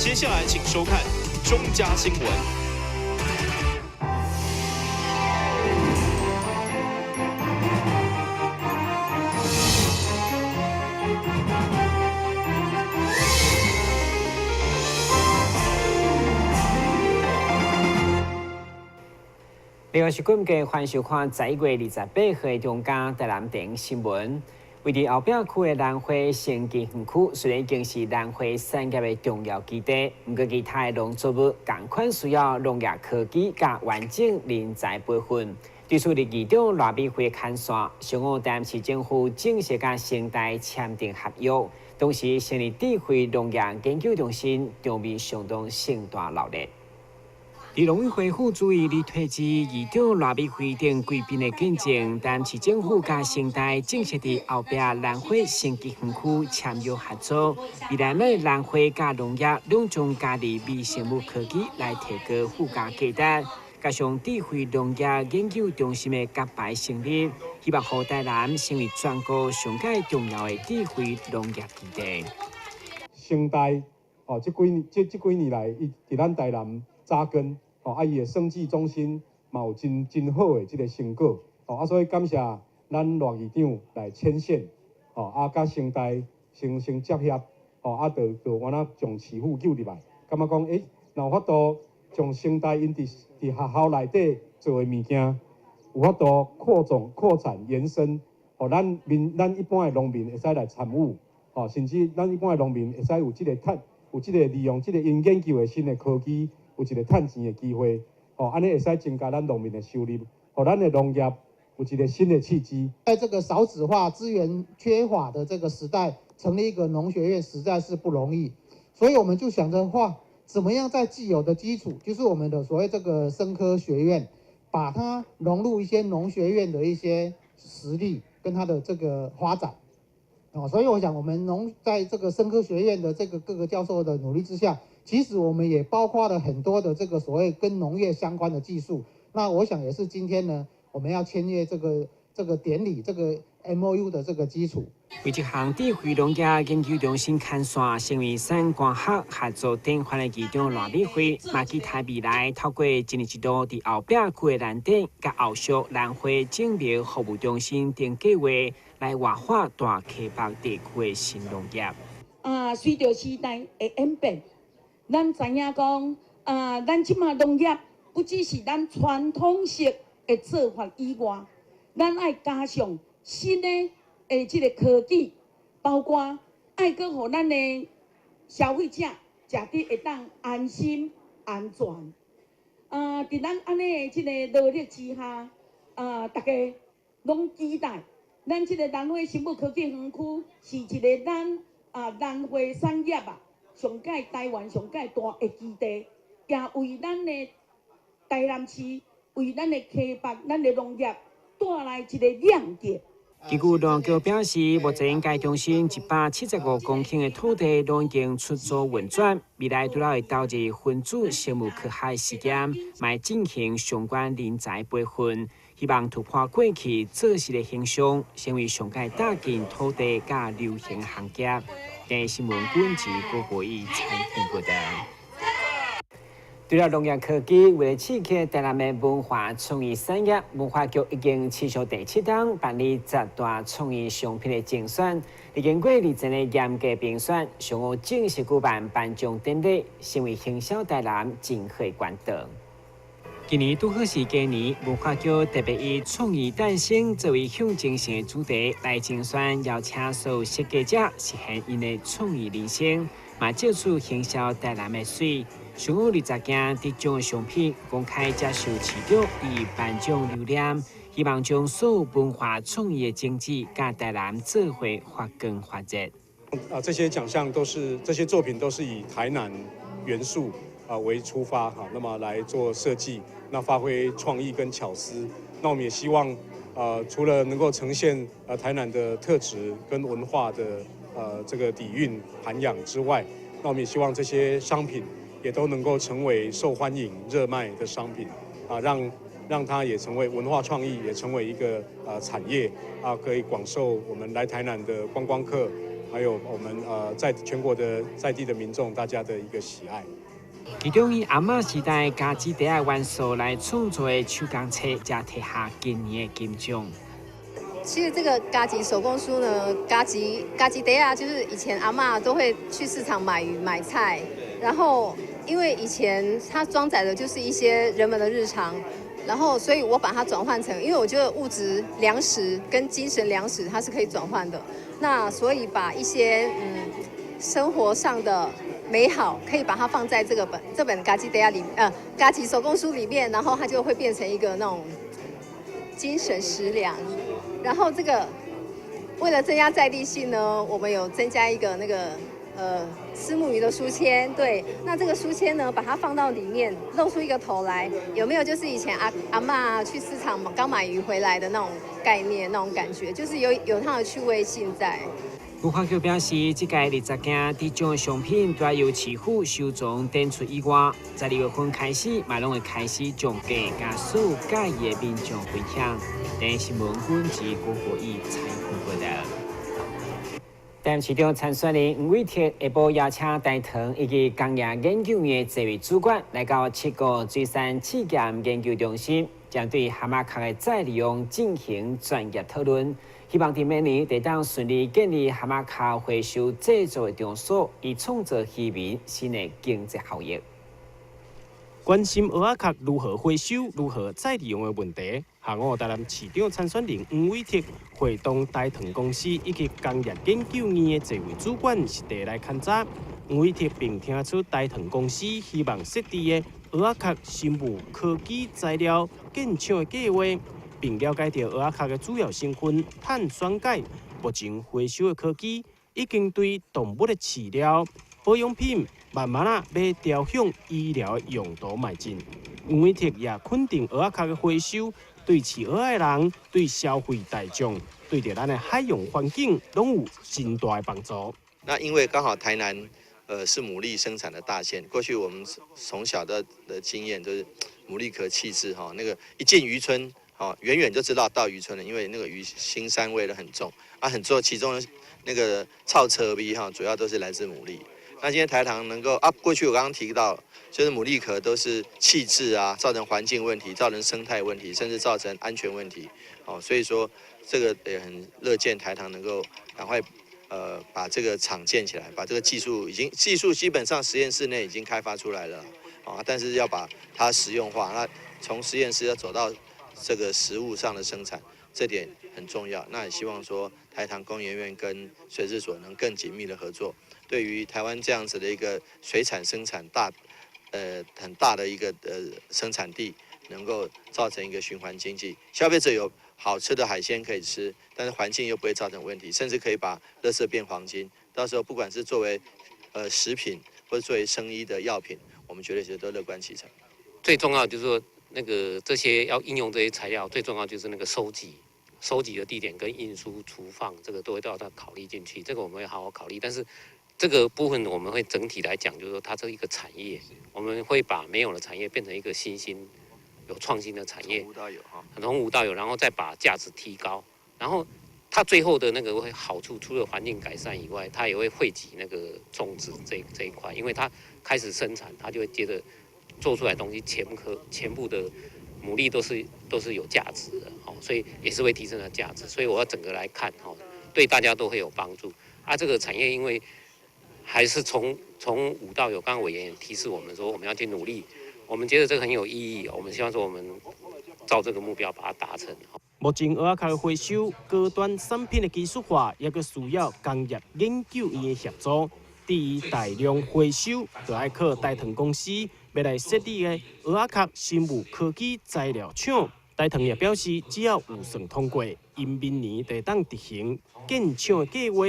接下来请收看中嘉新闻。另外是观众欢迎收看11月28号的中嘉台南电影新闻。位伫后壁区的南汇生技园区，虽然已经是南汇产业的重要基地，不过其他的农作物同款需要农业科技甲完整人才培训。对此，立议长赖美惠看线，上午台南市政府正式甲生态签订合约，同时成立智慧农业研究中心，场面相当盛大热烈。伫农委会副主委李退之、议长赖美惠等贵宾的见证，台南市政府甲生态正式伫后壁南汇生技园区签约合作，未来呢南汇甲农业两种加入微生物科技来提高附加价值，加上智慧农业研究中心的甲牌成立，希望让台南成为全国上界重要的智慧农业基地。生态这几年来，伊伫咱台南扎根，伊的生技中心嘛有真好的这个成果，所以感谢咱赖议长来牵线，甲生态相结合，就完了将市府救入来，感觉讲若有法度将生态因伫学校内底做的物件，有法度扩展延伸，咱一般的农民会使来参与，甚至咱一般的农民会使有这个利用这个因研究的新的科技。有一个赚钱的机会，安尼会使增加咱农民的收入，让咱的农业有一个新的契机。在这个少子化、资源缺乏的这个时代，成立一个农学院实在是不容易，所以我们就想着怎么样在既有的基础，就是我们的所谓这个生科学院，把它融入一些农学院的一些实力跟它的这个发展。所以我想，我们在这个生科学院的这个各个教授的努力之下，其实我们也包括了很多的这个所谓跟农业相关的技术。那我想也是今天呢，我们要签约这个典礼这个 MOU 的这个基础。为这项智慧农业研究中心看线，成为省官学合作典范的议长赖美惠，嘛期待未来透过一年一度伫后壁区的蓝点，甲后续南汇种苗服务中心等计划，来活化大溪北地区的新农业。随着时代的演变，咱知影讲，咱即马农业不只是咱传统式的做法以外，咱爱加上新的这个科技，包括爱搁互咱的消费者食得会当安心安全。伫咱安尼的这个努力之下，大家拢期待咱这个南汇生物科技园区是一个咱南汇产业上界台湾上界大的基地，也为咱的台南市、为咱的溪北、咱的农业带来一个亮点。根据农局表示，目前该中心175公顷的土地都已经出租运转，未来除了会投入分子生物科学实验，也进行相关人才培训，希望突破过去做事的形象，成为上界打进土地甲流行行业。今日新闻本集郭国义采访报道。除了农业科技，为了刺激台南的文化创意产业，文化局已经持续第7档办理10大创意商品的竞选，经过2阵的严格评选，上午正式举办颁奖典礼，成为行销台南真好的管道。今年拄好是鸡年，文化局特别以创意诞生作为象征性的主题来竞选，邀请所有设计者实现因的创意人生，嘛借此行销台南的水。上午20件得奖的商品公开接受市长以颁奖留念，希望将所有文化创意的经济甲台南做伙发光发热。这些奖项这些作品都是以台南元素为出发那么来做设计，那发挥创意跟巧思。那我们也希望除了能够呈现台南的特质跟文化的这个底蕴涵养之外，那我们也希望这些商品也都能够成为受欢迎、热卖的商品让它也成为文化创意，也成为一个产业可以广受我们来台南的观光客还有我们在全国的在地的民众大家的一个喜爱。其中以阿嬷时代家己第一元素来创作的手工册，才摕下今年的金奖。其实这个嘎吉手工书呢，嘎吉底下就是以前阿嬷都会去市场买鱼买菜，然后因为以前它装载的就是一些人们的日常，然后所以我把它转换成，因为我觉得物质粮食跟精神粮食它是可以转换的，那所以把一些生活上的美好可以把它放在这本嘎吉底下嘎吉手工书里面，然后它就会变成一个那种精神食粮。然后这个为了增加在地性呢，我们有增加一个那个虱目鱼的书签，对，那这个书签呢，把它放到里面，露出一个头来，有没有就是以前阿嬷去市场刚买鱼回来的那种概念，那种感觉，就是有它的趣味性在。有发局表示，这届20件得奖的商品都要由市府收藏展出以外，在2月份开始，嘛拢会开始将价加数介意的民众分享。电新闻本及郭国义采访报道。台市长参选人吴伟铁下晡邀请大同以及工业研究院这位主管来到7个水产试验研究中心，将对蛤蟆壳的再利用进行专业讨论。希望在明年得当顺利建立蛤蟆壳回收制造的场所，以创造渔民新的经济效益。关心蚵仔壳如何回收、如何再利用的问题，下午台南市长参选人吴伟铁会同大同公司以及工业研究院的这位主管实地来勘察。吴伟铁并听出大同公司希望设置的蚵仔壳生物科技材料建厂的计划，并了解到蚵仔壳的主要成分碳酸钙。目前回收的科技已经对动物的饲料、保养品慢慢要朝向医疗的用途迈进。吴伟铁也肯定蚵仔壳的回收对饲蚵仔的人、对消费大众、对着咱的海洋环境拢有真大的帮助。那因为刚好台南是牡蛎生产的大县，过去我们从小的经验都是牡蛎壳弃置哈，那个一进渔村远远就知道到渔村了，因为那个鱼腥膻味都很重啊，很重，其中那个臭车味主要都是来自牡蛎。那今天台糖能够过去我刚刚提到，就是牡蛎壳都是弃置啊，造成环境问题，造成生态问题，甚至造成安全问题。所以说这个也很乐见台糖能够赶快把这个厂建起来，把这个技术基本上实验室内已经开发出来了但是要把它实用化，那从实验室要走到这个实物上的生产，这点很重要。那也希望说台糖工研院跟水质所能更紧密的合作，对于台湾这样子的一个水产生产很大的一个生产地，能够造成一个循环经济，消费者有好吃的海鲜可以吃，但是环境又不会造成问题，甚至可以把垃圾变黄金。到时候不管是作为食品或者作为生医的药品，我们绝对是都乐观其成。最重要就是说，这些要应用这些材料，最重要就是收集的地点跟运输、储放，这个都会到它考虑进去。这个我们会好好考虑，但是这个部分我们会整体来讲，就是说它这一个产业，我们会把没有的产业变成一个新兴、有创新的产业，从无到有，然后再把价值提高，然后它最后的那个会好处，除了环境改善以外，它也会惠及那个种植这一块，因为它开始生产，它就会接着做出来的东西，全部的牡蛎都是有价值的，所以也是会提升它的价值。所以我要整个来看，对大家都会有帮助。这个产业因为还是从无到有，刚刚委员也提示我们说我们要去努力，我们觉得这个很有意义，我们希望说我们照这个目标把它达成。目前蚵仔壳回收高端产品的技术化，也佫需要工业研究院的协助。至于大量回收，就要靠大同公司要来设立的蚵仔壳生物科技材料厂。大同也表示，只要预算通过，因明年就当执行建厂的计划。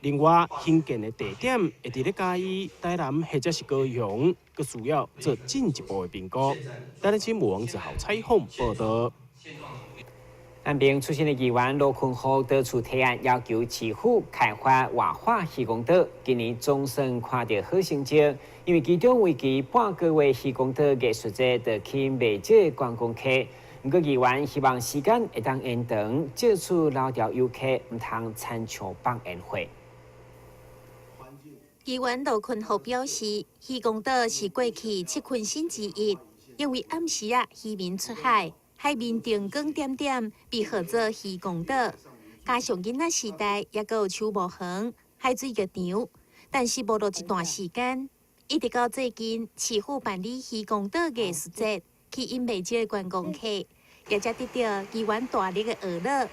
另外，新建的地点会伫咧嘉义、台南或者是高雄，佫需要做进一步的评估。台南新闻自豪采访报道。岸边出现的议员罗坤豪得出提案，要求市府开发活化渔工岛，今年总算看到好成绩。因为其中为期半个月渔工岛艺术节得去卖少观光客，不过议员希望时间会当延长，借此老调游客唔通参像放宴会。议员卢坤豪表示，渔光岛是过去7群星之一，因为暗时渔民出海，海面灯光点点，被号作渔光岛。加上囡仔时代也有手无痕、海水热场，但是无落一段时间，一直到最近，市府办理渔光岛艺术节，吸引未少观光客，也才得到议员大力的娱乐。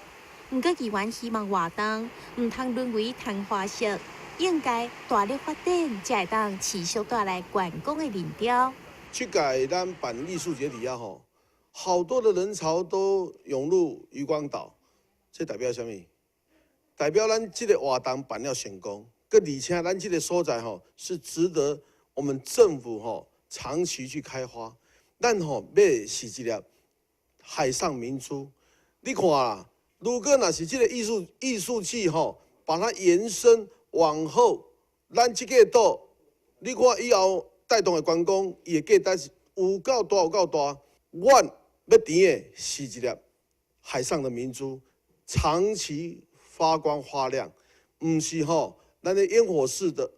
不过，议员希望活动唔通沦为昙花式。应该大力发展，才会当持续带来观光的人潮。去改咱办艺术节底下吼，好多的人潮都涌入渔光岛，这代表什么？代表咱这个活动办了成功，而且咱这个所在吼是值得我们政府吼长期去开发。咱吼要是一粒海上明珠，你看啦，如果若是这个艺术季吼，把它延伸。往后，咱这个岛，你看以后带动的观光，伊的价值有够大有够大。阮要填的是一粒海上的明珠，长期发光发亮，唔是吼咱的烟火式的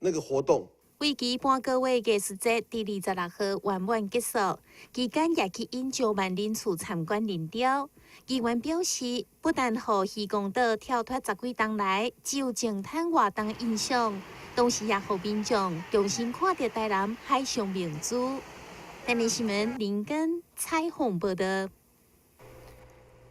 那个活动。为期半个月艺术节伫26号圆满结束，期间也吸引9万人次参观人潮。议员表示，不但互渔光岛跳脱10几年来只有净滩活动的印象，同时也互民众重新看到台南海上明珠。台南新闻林根采访报道。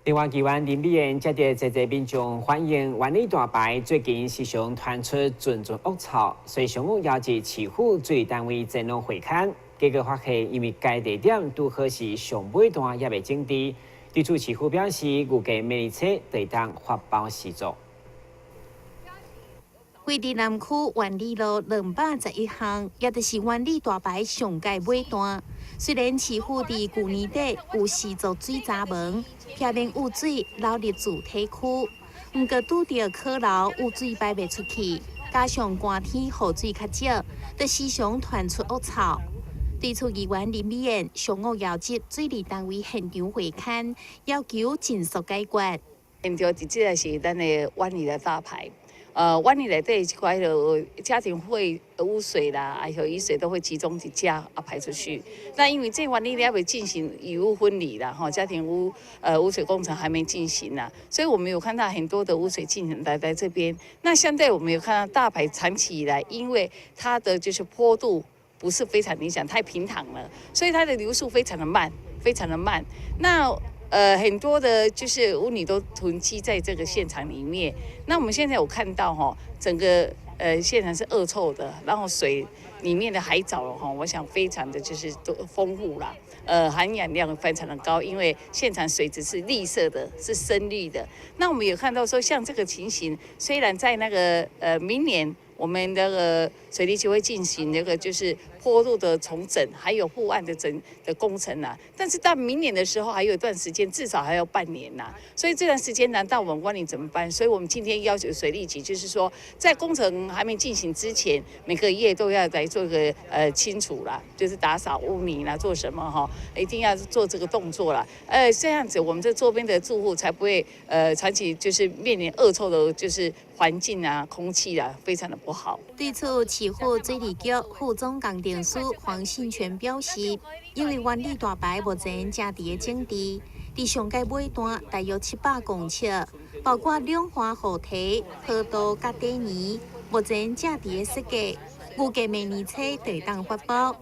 另外，议员林美燕接到在这民众反映，万里大排最近时常传出阵阵恶臭，所以上午邀集市府水利单位前往会勘，结果发现因为该地点拄好是上尾段也未整治。对此，市府表示，预计明日起会当发包施作。位伫南区万里路211巷，也就是万里大排上界尾段。虽然市府伫去年底有施作水闸门，表面污水流入主体区，毋过拄着考楼污水排袂出去，加上寒天雨水较少，就时常传出恶臭。对此，议员林美燕上午邀集水利单位现场会勘，要求尽速解决。现场直接是咱的万里的大排，万里内底这块的家庭会污水啦，还有雨水都会集中一家排出去。那因为这万里还未进行雨污分离啦，家庭污水工程还没进行啦，所以我们有看到很多的污水进来这边。那相对我们有看到大排长期以来，因为它的就是坡度不是非常理想，太平坦了，所以它的流速非常的慢，非常的慢。那很多的就是污泥都囤积在这个现场里面。那我们现在有看到整个现场是恶臭的，然后水里面的海藻我想非常的就是丰富啦，含氧量非常的高，因为现场水质是绿色的，是深绿的。那我们有看到说，像这个情形，虽然在那个明年我们的水利局会进行那个就是坡度的重整，还有护岸的工程啦。但是到明年的时候还有一段时间，至少还要半年啦。所以这段时间难道我们管理怎么办？所以我们今天要求水利局，就是说在工程还没进行之前，每个月都要来做个清除啦，就是打扫污泥啦，做什么一定要做这个动作啦。这样子我们这周边的住户才不会长期就是面临恶臭的，就是环境啊、空气啊，非常的不好。对此，市府水利局副总工程师黄信全表示，因为万里大排目前正伫整治，伫上界尾段大约700公尺，包括两环护堤、坡道甲底泥，目前正伫设计，预计明年初就会当发包。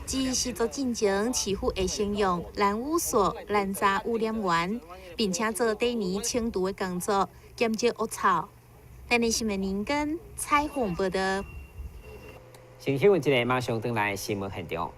至施作进程，市府会先用蓝污所拦查污染源，并且做底泥清除的工作，减少恶臭。台南新闻林根采访报道。新闻一个马上登来新闻现场。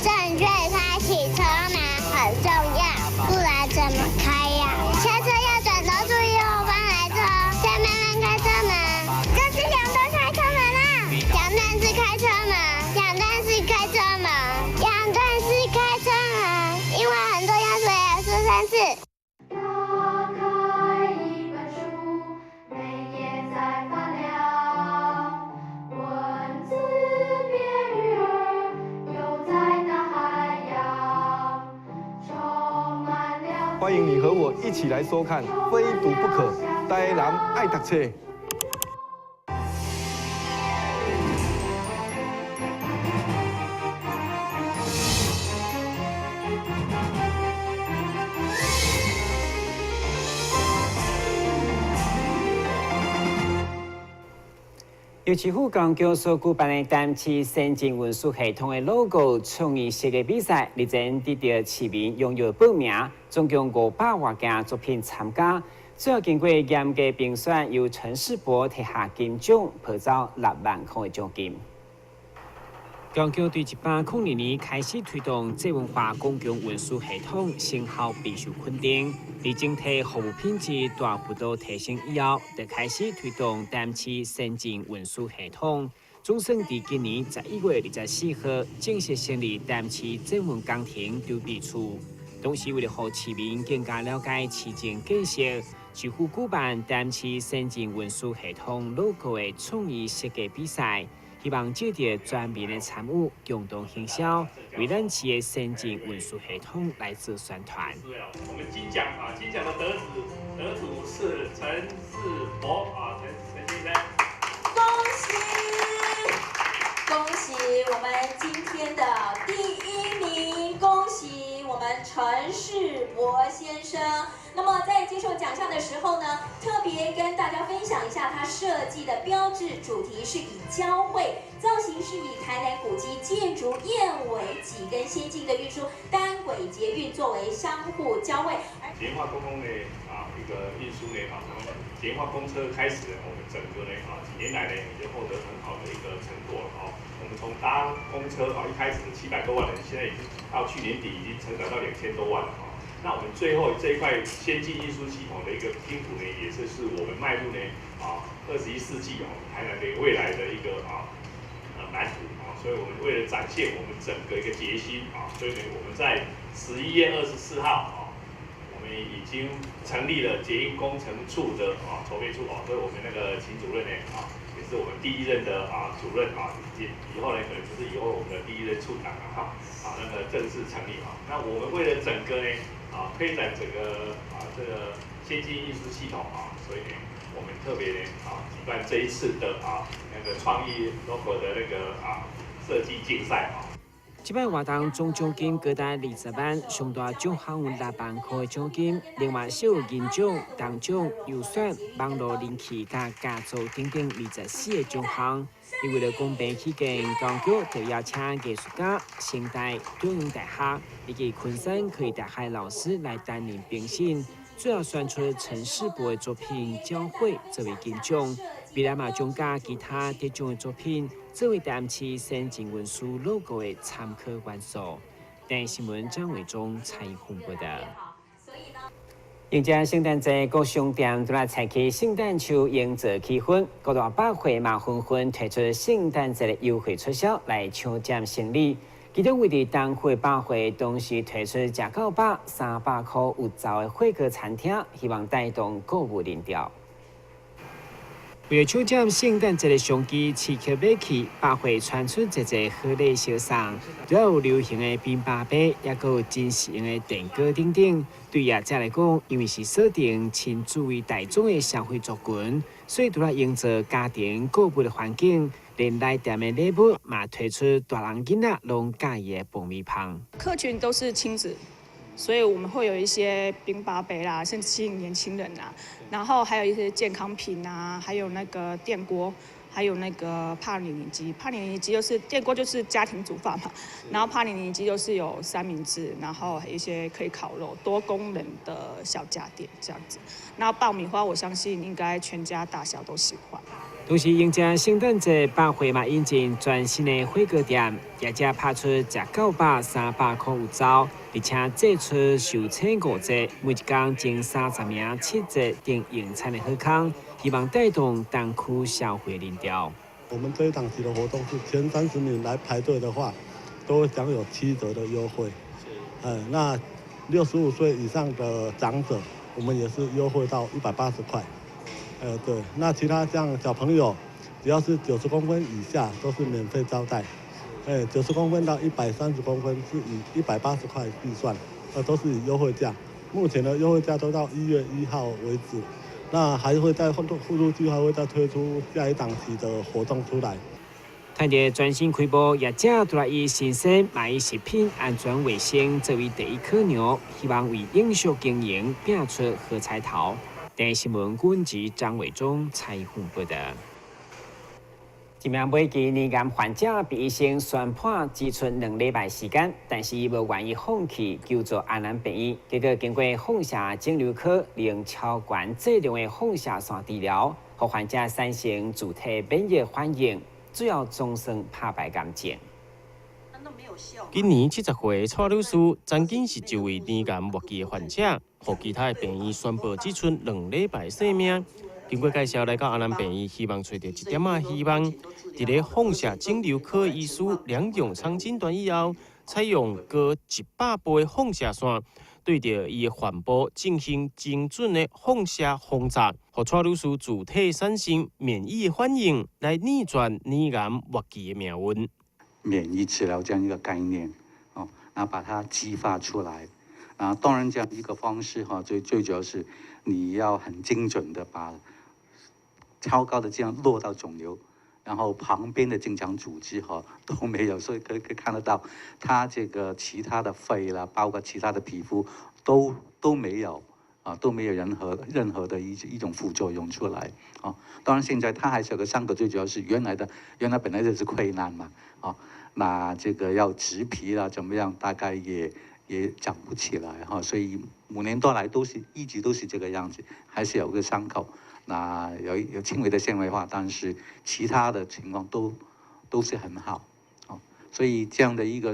正确开启车门很重要，不然怎么开呀？下车要转头注意后方来车，再慢慢开车门。这是两段开车门啦，两段式开车门，两段式开车门，两段式开车门。因为很多药水也是在欢迎你和我一起来收看《非读不可》，台南爱读册。由市府公局所举办的单次先进运输系统的 logo 创意设计比赛，日前得到市民踊跃报名，总共500多件作品参加。最后经过严格评选，由陈世博摕下金奖，获走6万块的奖金。公局对1802年开始推动智文化公共运输系统，成效备受肯定。在整体服务品质大幅度提升以后，就开始推动单次先进运输系统。总算在今年11月24号正式成立单次智文工程筹备处。同时，为了让市民更加了解市政建设，市府举办单次先进运输系统 logo 的创意设计比赛。希望借着全面的参与，共同行销，为咱市的先进运输系统来做宣传。我们金奖金奖的得主是陈世博陈先生。恭喜我们今天的第1名，恭喜我们陈世博先生。那么在接受奖项的时候呢，特别跟大家分享一下他设计的标志主题是以交汇，造型是以台南古迹建筑燕尾脊跟先进的运输单轨捷运作为相互交汇。捷运化公共的一个运输呢从捷运化公车开始呢，我们整个呢几年来呢已经获得很好的一个成果了我们从搭公车一开始700多万人，现在已经到去年底已经成长到2000多万了那我们最后这一块先进运输系统的一个拼图呢，也是我们迈入呢21世纪台南的未来的一个蓝图所以我们为了展现我们整个一个决心所以呢我们在11月24号我们已经成立了捷运工程处的筹备处所以我们那个秦主任呢也是我们第1任的主任以后呢可能就是以后我们的第1任处长那个正式成立那我们为了整个呢推展整个这个先进运输系统所以呢我们特别呢举办这一次的那个创意 logo 的那个设计竞赛这摆活动总奖金高达20万，上大奖项有6万块的奖金，另外小有银奖、铜奖、优选、网络人气加家族等等24个奖项。因为了公平起见，公局就邀请艺术家、现代、中央大学以及昆山科技大学老师来担任评审，最后选出陈世博的作品《交汇》作为金奖。未来嘛将加其他得奖的作品作为单次先进运输 logo 的参考元素。但新闻张伟忠采访报道。迎接圣诞节，各商店都来采起圣诞树，营造气氛。各大百货嘛纷纷推出圣诞节的优惠促销来抢占生意。其中位伫东汇百货同时推出吃到饱300块有找的火锅餐厅，希望带动购物人潮。为了抢占圣诞节的商机，刺激买气，百货传出一个贺礼销送，除了有流行的冰霸杯，也有真实用的蛋糕等等。对业者来讲，因为是锁定亲注为大众的消费族群，所以除了营造家庭购物的环境，连来店的礼物嘛推出大人囡仔拢介意的爆米香。客群都是亲子。所以我们会有一些冰拔杯啦，甚至吸引年轻人啦，然后还有一些健康品啊，还有那个电锅，还有那个帕尼尼机。帕尼尼机就是电锅就是家庭煮饭嘛，然后帕尼尼机就是有三明治，然后还有一些可以烤肉，多功能的小家电这样子。那爆米花我相信应该全家大小都喜欢。同时迎接圣诞节，百货嘛引进全新的火锅店，业者拍出吃到饱300块有找，而且这出受请5折，每一天前30名7折订用餐的好康，希望带动当区消费人潮。我们这一档期的活动是前30名来排队的话，都会享有7折的优惠。那65岁以上的长者，我们也是优惠到180块。对，那其他像小朋友，只要是90公分以下都是免费招待，90公分到130公分是以180块计算，都是以优惠价。目前的优惠价都到1月1号为止。那还会在附属计划会再推出下一档期的活动出来。台电全新开播，业者都来以新鲜、买食品、安全卫生作为第一考量，希望为永续经营拼出好彩头。电新闻军及张伟忠采访报道。一名每期年癌患者被医生宣判只剩2礼拜时间，但是伊无愿意放弃求助安南病院。结果经过放射肿瘤科利用超悬剂量的放射线治疗，让患者产生自体免疫反应，主要总算打败癌症。今年70岁的蔡女士，曾经是一位年癌末期的患者，和其他的病院宣布只剩2礼拜生命。经过介绍来到安南病院，希望找到一点希望。伫咧放射肿瘤科医师两用肠诊断以后，采用高100倍放射线，对着伊的患部进行精准的放射轰炸，让蔡女士自体产生免疫反应，来逆转年癌末期的命运。免疫治疗这样一个概念，哦，然后把它激发出来。啊，当然这样一个方式哈，最主要是你要很精准的把超高的剂量落到肿瘤，然后旁边的正常组织哈都没有，所以可以看得到，它这个其他的肺啦，包括其他的皮肤都没有啊，都没有任何的一种副作用出来啊。当然现在它还是有个伤口，最主要是原来本来就是溃烂嘛，啊，那这个要植皮啦怎么样，大概也长不起来哈，所以5年多来一直都是这个样子，还是有个伤口。那有轻微的纤维化，但是其他的情况都是很好，哦，所以这样的一个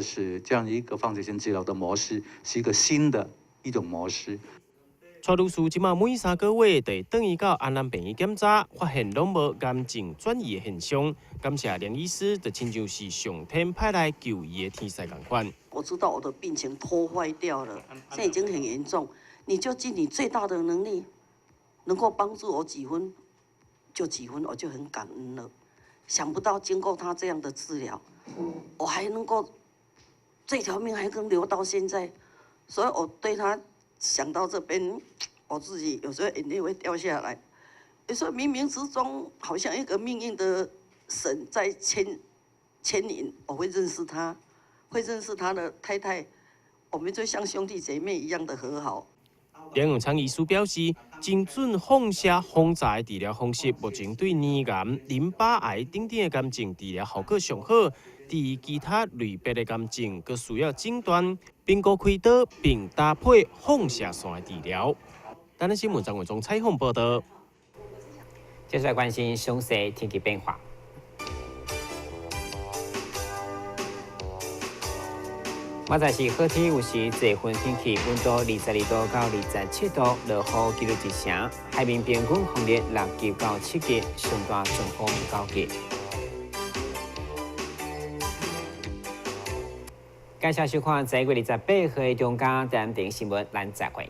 放射线治疗的模式，是一个新的一种模式。蔡女士即马每3个月就转移到安南病院检查，发现拢无癌症转移的现象。感谢梁医师，就亲像是上天派来救伊的天使共款。我知道我的病情拖坏掉了，现在已经很严重，你就尽你最大的能力。能够帮助我几分，就几分，我就很感恩了。想不到经过他这样的治疗，我还能够这条命还能留到现在，所以我对他想到这边，我自己有时候眼泪会掉下来。有时候冥冥之中，好像一个命运的神在牵引，我会认识他，会认识他的太太，我们就像兄弟姐妹一样的和好。梁永昌医师表示，精准放射轰炸的治疗方式，目前对年癌、淋巴癌等等的癌症治疗效果上好。至于其他类别的癌症，佫需要诊断，并开刀，并搭配放射线的治疗。台南新闻张伟忠采访报道。接下来关心详细天气变化。明仔是好天，有时多云天气，温度22度到27度，落雨几率1成。海面平均风力6级到7级，上大阵风9级。感谢收看这个月28号的中间电视新闻，咱再会。